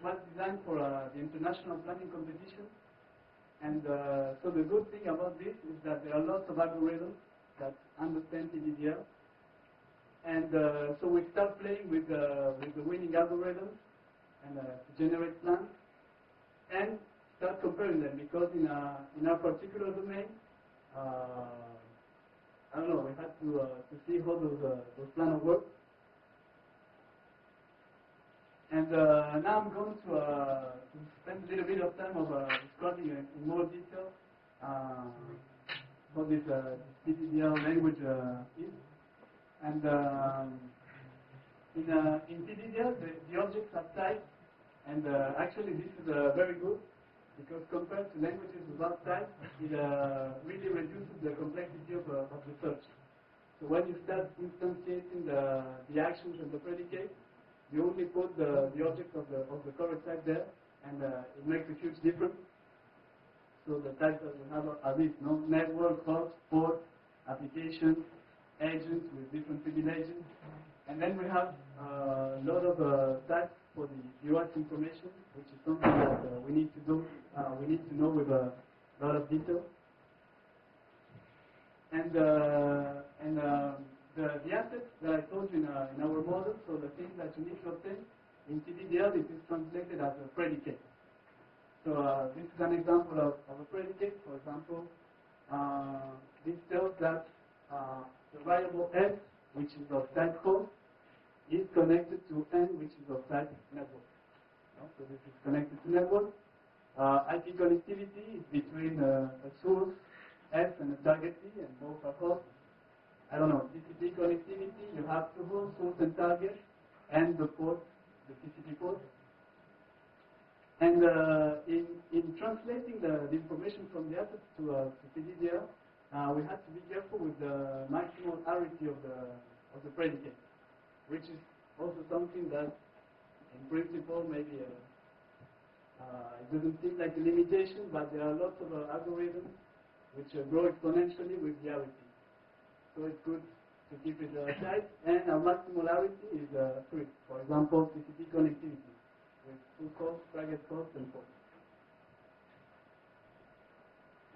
was designed for the international planning competition. And so the good thing about this is that there are lots of algorithms that understand PDDL. And so we start playing with the winning algorithms and to generate plans and start comparing them, because in our particular domain, I don't know, we had to see how those plans work. And now I'm going to spend a little bit of time of describing in more detail what this PDDL language is. And in PDDL, the objects are types, and actually this is very good, because compared to languages without types, it really reduces the complexity of the search. So when you start instantiating the actions and the predicates, you only put the object of the correct type there, and it makes a huge difference. So the types that we have are these: network, host, port, application, agents with different privileges. And then we have a lot of types for the UX information, which is something that we need to do. We need to know with a lot of detail. And the assets that I told you in our model, so the things that you need to obtain in PDDL, it is translated as a predicate. So this is an example of a predicate. For example, this tells that the variable S, which is of type host, is connected to N, which is of type network. So this is connected to network. IP connectivity is between a source S and a target T, and both are hosts. I don't know, TCP connectivity, you have two hosts, source and target, and the port, the TCP port. And in translating the information from the assets to PDDL, we have to be careful with the maximal arity of the predicate, which is also something that, in principle, maybe it doesn't seem like a limitation, but there are lots of algorithms which grow exponentially with the arity. So it's good to keep it tight, and our maximal arity is 3. For example, TCP connectivity with 2 hosts, target hosts, and ports.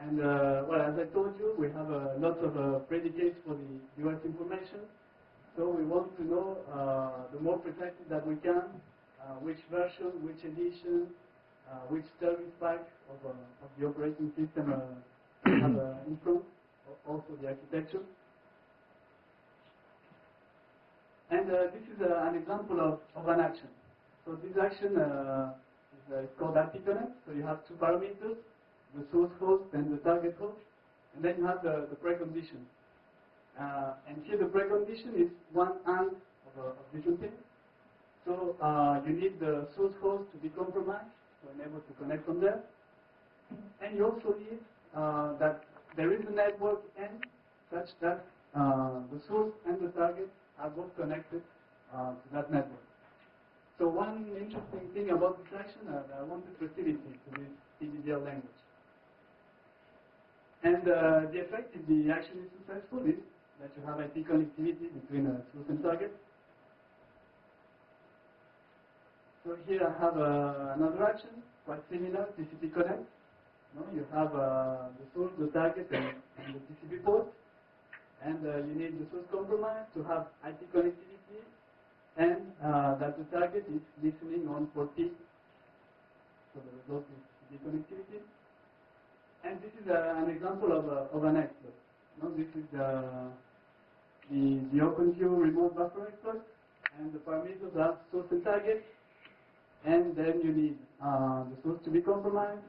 And well, as I told you, we have lots of predicates for the UX information. So we want to know the more precisely that we can, which version, which edition, which service pack of the operating system have improved, also the architecture. And this is an example of an action. So this action is called IPConnect. So you have 2 parameters, the source host and the target host, and then you have the precondition. And here the precondition is one AND of different things. So you need the source host to be compromised, so enable to connect from there. And you also need that there is a network N such that the source and the target are both connected to that network. So one interesting thing about this action, I wanted facility to this PDDL language. And the effect, if the action is successful, is that you have IP connectivity between source and target. So here I have another action, quite similar, TCP connect. You have the source, the target, and the TCP port. And you need the source compromise to have IP connectivity, and that the target is listening on port P. So the result is TCP connectivity. And this is an example of an exploit. This is the OpenView remote buffer exploit, and the parameters are source and target, and then you need the source to be compromised,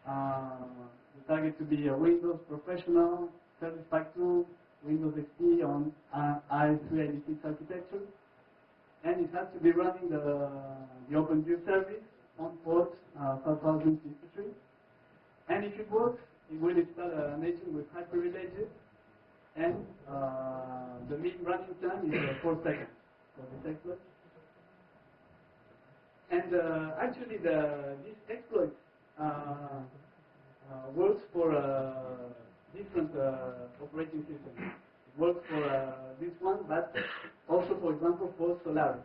the target to be a Windows Professional, Service Pack 2, Windows XP on i386 architecture, and it has to be running the OpenView service on port 5063. And if it works, it will install an agent with high privileges, and the mean running time is 4 seconds for this exploit. And actually, this exploit works for different operating systems. It works for this one, but also, for example, for Solaris.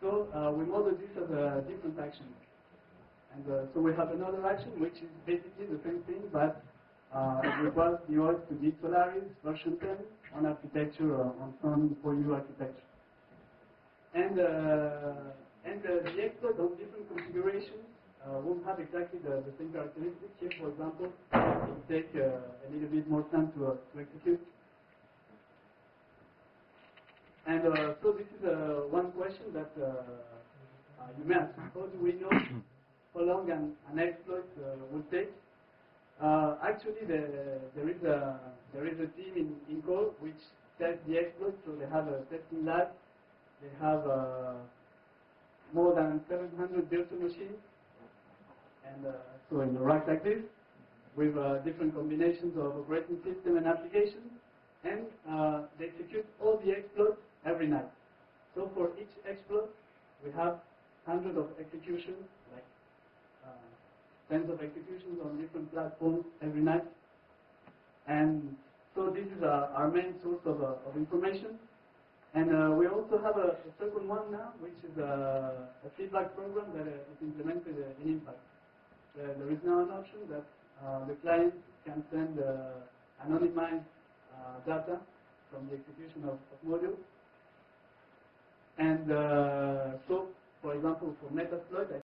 So we model this as a different action. And so we have another action which is basically the same thing, but it requires the OS to be Solaris version 10 on architecture on Sun 4U architecture. And the exploit on different configurations won't have exactly the same characteristics. Here, for example, it will take a little bit more time to execute. And so this is one question that you may ask: how do we know how long an exploit will take? Actually, there is a team in Core which tests the exploit. So they have a testing lab. They have more than 700 virtual machines, and so in a rack like this, with different combinations of operating system and applications, and they execute all the exploits every night. So for each exploit, we have hundreds of executions, like tens of executions on different platforms every night. And so this is our main source of information. And we also have a second one now, which is a feedback program that is implemented in Impact. There is now an option that the client can send anonymized data from the execution of modules. And so, for example, for Metasploit, I